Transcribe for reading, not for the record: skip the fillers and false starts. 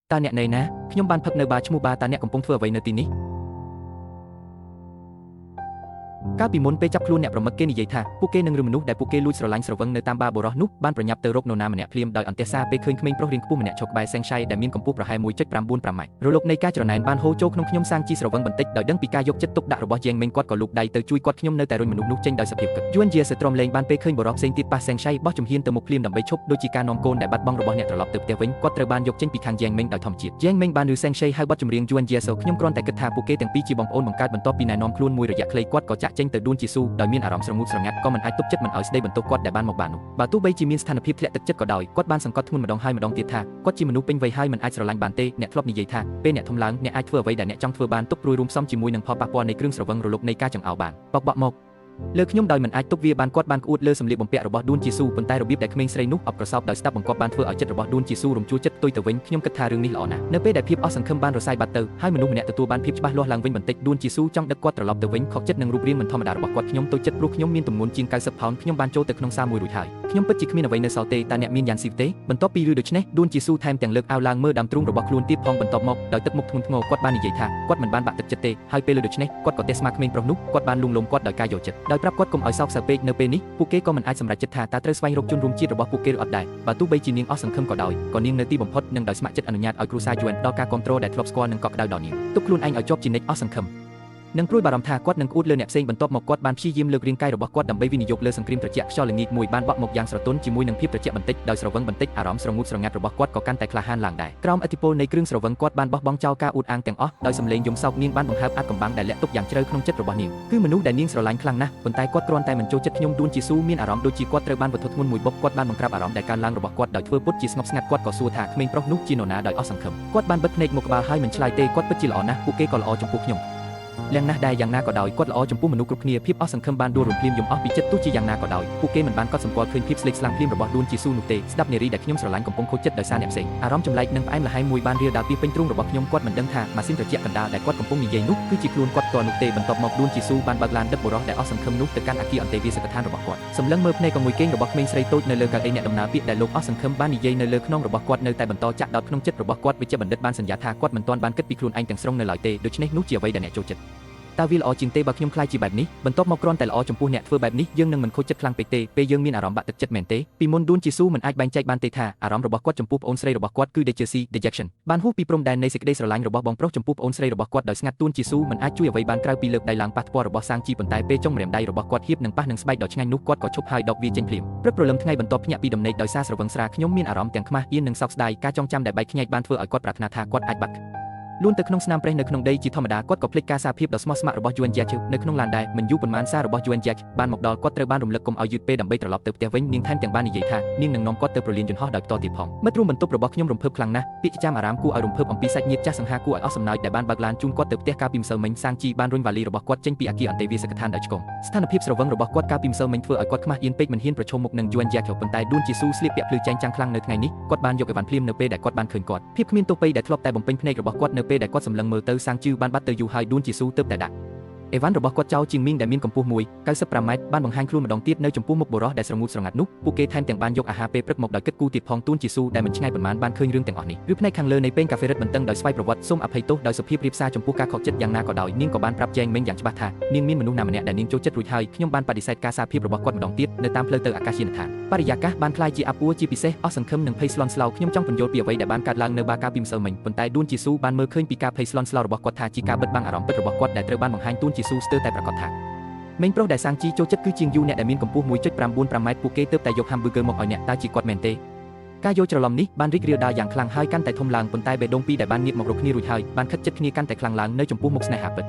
តាអ្នកណែណាខ្ញុំបានផឹកនៅបារឈ្មោះបារតាអ្នកកំពុងធ្វើអ្វីនៅទីនេះកាលពីមុនពេលចាប់ខ្លួនអ្នកប្រមឹកគេនិយាយថាពួកគេនឹងឬមនុស្សដែលពួកគេលួចស្រឡាញ់ស្រវឹងនៅតាមបារបរោះនោះបានប្រញាប់ទៅរកនរណាម្នាក់ភ្លាមដោយអន្ទះសារពេលឃើញក្មេងប្រុសរាងខ្ពស់ម្នាក់ឈរក្បែរសេងឆៃដែលមានកម្ពស់ប្រហែល 1.95 ម៉ែត្ររលកនៃការច្រណែនបានហូរចូលក្នុងខ្ញុំសាងជីស្រវឹងបន្តិចដោយដឹងពីការយកចិត្តទុកដាក់របស់ជាងមេងគាត់ក៏លូកដៃទៅជួយគាត់ខ្ញុំនៅតែរុញមនុស្សនោះចេញដោយសភាពគិតយួនជាសត្រមលេងបានពេលឃើញបរោះផ្សេងទៀតប៉ះសេងឆៃបោះជំហានទៅមុខភ្លាមដើម្បីឈប់ដូចជាការនាំកូនដែលបាត់បង់របស់អ្នកត្រឡប់ទៅផ្ទះវិញគាត់ត្រូវបានយកចេញពីខាងជាងមេងដោយធម្មជាតិជាងមេងបានឬសេងឆៃហៅបទចម្រៀងយួនជាសខ្ញុំគ្រាន់តែគិតថាពួកគេទាំងពីរជាបងប្អូនបង្កើតបន្ទាប់ពីណែនាំខ្លួនមួយរយៈខ្លីគាត់ក៏ចាក់ចេញទៅដួនជាស៊ូដោយមានអារម្មណ៍ស្រងូតស្រងាត់ក៏មិនអាចទប់ចិត្តមិនឲ្យស្ដីបន្ទោសគាត់ដែលបានមកបាននោះបើទោះបីជាមានស្ថានភាពធ្លាក់ទឹកចិត្តក៏ដោយគាត់បានសង្កត់ធ្ងន់ម្ដងហើយម្ដងទៀតថាគាត់ជាមនុស្សពេញវ័យហើយមិនអាចស្រឡាញ់បានទេអ្នកធ្លាប់និយាយថាពេលអ្នកធំឡើងអ្នកអាចធ្វើអ្វីដែលអ្នកចង់ធ្វើបានទុកព្រួយរួមផ្សំជាមួយនឹងផលប៉ះពាល់នៃគ្រឿងស្រវឹងរលកនៃការចង្អោរបានបកបក់មកលើខ្ញុំដោយមិនអាចទប់វាបានគាត់បានក្អួតលើសម្លៀកបំពាក់របស់ដួនជាស៊ូប៉ុន្តែរបៀបដែលក្មេងស្រីនោះអបក្រសោបដោយស្ដាប់បង្គាប់បានធ្វើឲ្យចិត្តរបស់ដួនជាស៊ូរំជួលចិត្តផ្ទុយទៅវិញខ្ញុំគិតថារឿងនេះល្អណាស់នៅពេលដែលភាពអស់សង្ឃឹមបានរសាយបាត់ទៅហើយមនុស្សម្នាក់ទទួលបានភាពច្បាស់លាស់ឡើងវិញបន្តិចដួនជាស៊ូចង់ដឹកគាត់ត្រឡប់ទៅវិញខកចិត្តនឹងរូបរាងមិនធម្មតារបស់គាត់ខ្ញុំតូចចិត្តព្រោះខ្ញុំមានទម្ងន់ជាង90ផោនខ្ញុំបានចូលទៅក្នុងសារមួយរួចហើយខ្ញុំពិតជាគ្មានអ្វីនៅសល់ទេតើអ្នកមានយ៉ាងស៊ីទេបន្ទាប់ពីឬដូច្នេះដួនជាស៊ូថែមទាំងលើកអាវឡើងមើលដើមទ្រូងរបស់ខ្លួនទៀតផងបន្ទាប់មកដោយទឹកមុខធ្ងន់ធ្ងរគាត់បាននិយាយថាគាត់មិនបានបាក់ទឹកចិត្តទេហើយពេលលើដូច្នេះគាត់ក៏ទះស្មាក្មេងប្រុសនោះគាត់បានលួងលោមគាត់ដោយការយកចិត្តដោយប្រាប់គាត់កុំឲ្យសោកសៅពេកនៅពេលនេះពួកគេក៏មិនអាចសម្រេចចិត្តថាតើត្រូវស្វែងរកជនរួមជាតិរបស់ពួកគេឬអត់ដែរបើទោះបីជានាងអស់សង្ឃឹមក៏ដោយក៏នាងនៅទីបំផុតនឹងដោយស្ម័គ្រចិត្តអនុញ្ញាតឲ្យគ្រួសារយួនដល់ការគ្រប់គ្រងដែលធ្លាប់ស្គាល់និងកក់ក្ដៅដល់នាងទុកខ្លួនឯងឲ្យជាប់ជានិច្ចអស់សង្ឃឹមនឹងព្រួយបារម្ភថាគាត់នឹងក្អួតលើអ្នកផ្សេងបន្ទាប់មកគាត់បានព្យាយាមលើករាងកាយរបស់គាត់ដើម្បីវិនិយោគលើសង្គ្រាមត្រជាក់ខ្យល់ល្ងាចមួយបានបក់មកយ៉ាងស្រទន់ជាមួយនឹងភាពត្រជាក់បន្តិចដោយស្រវឹងបន្តិចអារម្មណ៍ស្រងូតស្រងាត់របស់គាត់ក៏កាន់តែក្លាហានឡើងដែរក្រោមឥទ្ធិពលនៃគ្រឿងស្រវឹងគាត់បានបោះបង់ចោលការអួតអាងទាំងអស់ដោយសម្លេងយំសោកនាងបានបង្ហើបអាថ៌កំបាំងដែលលាក់ទុកយ៉ាងជ្រៅក្នុងចិត្តរបស់នាងគឺមនុស្សដែលនាងស្រឡាញ់ខ្លាំងណាស់ប៉ុន្តែគាត់គ្រាន់តែមិនចូលចិត្តខ្ញុំដួនជាស៊ូមានអារម្មណ៍ដូចជាគាត់ត្រូវបានវត្ថុធ្ងន់មួយបុកគាត់បានបង្ក្រាបអារម្មណ៍ដែលកើនឡើងរបស់គាត់ដោយធ្វើពុតជាស្ងប់ស្ងាត់គាត់ក៏សួរថាក្មេងប្រុសនោះជានរណាដោយអស់សង្ឃឹមគាត់បានបិទភ្នែកមកក្បាលហើយមិនឆ្លើយទេគាត់ពិតជាល្អណាស់ពួកគេក៏ល្អចំពោះខ្ញុំលះណាស់ដែរយ៉ាងណាក៏ដោយគាត់ល្អចំពោះមនុស្សគ្រប់គ្នាភាពអស់សង្ឃឹមបានដួលរំភ្លាមយំអស់ពីចិត្តទោះជាយ៉ាងណាក៏ដោយពួកគេមិនបានកត់សម្គាល់ឃើញភាពស្លេកស្លាំងភ្លាមរបស់ដួនជាស៊ូនោះទេស្ដាប់នារីដែលខ្ញុំស្រឡាញ់កំពុងខូចចិត្តដោយសារអ្នកផ្សេងអារម្មណ៍ចម្លែកនិងផ្អែមល្ហែមមួយបានរាលដាលពីពេញទ្រូងរបស់ខ្ញុំគាត់មិនដឹងថាម៉ាស៊ីនត្រជាក់កណ្ដាលដែលគាត់កំពុងនិយាយនោះគឺជាខ្លួនគាត់ផ្ទាល់នោះទេបន្ទាប់មកដួនជាស៊ូបានបើកឡានដឹកបុរសដែលអស់សង្ឃឹមនោះទៅកាន់អគារអន្តេវាសិកដ្ឋានរបស់គាត់សម្លឹងមើលភ្នែកក៏មួយគេងរបស់ក្មេងស្រីតូចនៅលើកៅអីអ្នកដំណើរពាក្យដែលលោកអស់សង្ឃឹមបាននិយាយនៅលើខ្នងរបស់គាត់នៅតែបន្តចាក់ដោតក្នុងចិត្តរបស់គាត់វិជ្ជបណ្ឌិតបានសន្យាថាគាត់មិនទាន់បានគិតពីខ្លួនឯងទាំងស្រុងនៅឡើយទេដូច្នេះនោះជាអ្វីដែលអ្នកចូលចិត្តតើវាល្អជាងទេបើខ្ញុំខ្លាចជាបែបនេះបន្ទាប់មកគ្រាន់តែល្អចំពោះអ្នកធ្វើបែបនេះយើងនឹងមិនខូចចិត្តខ្លាំងពេកទេពេលយើងមានអារម្មណ៍បាក់ទឹកចិត្តមែនទេពីមុនដួនជាស៊ូមិនអាចបែងចែកបានទេថាអារម្មណ៍របស់គាត់ចំពោះប្អូនស្រីរបស់គាត់គឺ dejection បានហួសពីព្រំដែននៃសេចក្តីស្រឡាញ់របស់បងប្រុសចំពោះប្អូនស្រីរបស់គាត់ដោយស្ងាត់ដួនជាស៊ូមិនអាចជួយអ្វីបានក្រៅពីលើកដៃឡើងប៉ះពាល់របស់សាងជីប៉ុន្តែពេលចុងម្រាមដៃរបស់គាត់ហៀបនឹងប៉ះនឹងស្បែកដ៏ឆ្ងាញ់នោះគាត់ក៏ឈប់ហើយដកវាចេញភ្លាមព្រឹកព្រលឹមថ្ងៃបន្ទាប់ភ្ញាក់ពីដំណេកដោយសារស្រវឹងស្រាខ្ញុំមានអារម្មណ៍ទាំងខ្មាស់អៀននិងសោកស្ដាយការចងចាំដែលបែកខ្ញែកបានធ្វើឲ្យគាត់ប្រាថ្នាថាគាត់អាចបាត់លួនទៅក្នុងស្នាមប្រេះនៅក្នុងដីជាធម្មតាគាត់ក៏ភ្លេចការសារភាពដ៏ស្មោះស្ម័គ្ររបស់យួនយ៉ាក់នៅក្នុងឡានដែរមិនយូរប៉ុន្មានសាររបស់យួនយ៉ាក់បានមកដល់គាត់ត្រូវបានរំលឹកកុំឲ្យយឺតពេលដើម្បីត្រឡប់ទៅផ្ទះវិញនាងថែមទាំងបាននិយាយថានាងនឹងនាំគាត់ទៅប្រលានយន្តហោះដោយផ្ទាល់ទៀតផងមិត្តរួមបន្ទប់របស់ខ្ញុំរំភើបខ្លាំងណាស់ពាក្យចាំអារាមគួរឲ្យរំភើបអំពីសាច់ញាតិចាស់សង្ហាគួរឲ្យអស់សំណើចដែលបានបើកឡានជូនគាត់ទៅផ្ទះកាលពីម្សិលមិញសាងជីបានរុញវ៉ាលីរបស់គាត់ចេញពីអគារអន្តេវាសិកដ្ឋានដោយឆ្កងស្ថានភាពស្រវឹងរបស់គាត់កាលពីម្សិលមិញធ្វើឲ្យគាត់ខ្មាស់អៀនពេកមិនហ៊ានប្រឈមមុខនឹងយួនយ៉ាក់ប៉ុន្តែដួនជាស៊ូស្លៀកពាក់ភ្លឺចែងចាំងខ្លាំងនៅថ្ងៃនេះគាត់បានយកអីវ៉ាន់ភ្លាមនៅពេលដែលគាត់បានឃើញគាត់ភាពគ្មានទោសបីដែលធ្លាប់តែបំពេញភ្នែករបស់គាត់នៅពេលដែលគាត់សម្លឹងមើលទៅសាងជឿបានបាត់ទៅយូរហើយដួនជាស៊ូទើបតែដាក់អេវ៉ាន់របស់គាត់ចោលជាងមីងដែលមានកម្ពស់ 1.95 ម៉ែត្របានបង្ហាញខ្លួនម្ដងទៀតនៅចំពោះមុខបុរសដែលស្រងូតស្រងាត់នោះពួកគេថែមទាំងបានយកអាហារពេលព្រឹកមកដោយគិតគូរទៀតផងទូនជាស៊ូដែលមិនឆ្ងាយប៉ុន្មានបានឃើញរឿងទាំងអស់នេះឬផ្នែកខាងលើនៃពេងកាហ្វេរិតបន្ទឹងដោយស្វ័យប្រវត្តិសូមអភ័យទោសដោយសុភាពរៀបសារចំពោះការខកចិត្តយ៉ាងណាក៏ដោយនាងក៏បានប្រាប់ចែងមីងយ៉ាងច្បាស់ថានាងមានមនុស្សណាម្នាក់ដែលនាងចូលចិត្តរួចហើយខ្ញុំបានបដិសេធការសារភាពរបស់គាត់ម្ដងទៀតនៅតាមផ្លូវទៅអាកាសយានដ្ឋានបរិយាកាសបានคล้ายជាអាប់អួរជាពិសេសអស់សង្ឃឹមនិងភ័យស្លន់ស្លោខ្ញុំចង់ពន្យល់ពីអ្វីដែលបានកើតឡើងនៅបាកាលពីម្សិលមិញប៉ុន្តែដួនជាស៊ូបានមើលឃើញពីការភ័យស្លន់ស្លោរបស់គាត់ថាជាការបិទបាំងអារម្មណ៍ពិតរបស់គាត់ដែលត្រូវបានបង្ហាញទូនជាស៊ូស្ទើរតែប្រកាសថាមេងប្រុសដែលសាងជីចូលចិត្តគឺជាងយូអ្នកដែលមានកម្ពស់ 1.95 ម៉ែត្រពួកគេទើបតែយក hamburger មកឲ្យអ្នកតើជាគាត់មែនទេការយល់ច្រឡំនេះបានរីករាលដាលយ៉ាងខ្លាំងហើយកាន់តែធំឡើងប៉ុន្តែបេះដូងពីរដែលបានងាកមករកគ្នារួចហើយបានខិតជិតគ្នាកាន់តែខ្លាំងឡើងនៅចំពោះមុខស្នេហាពិត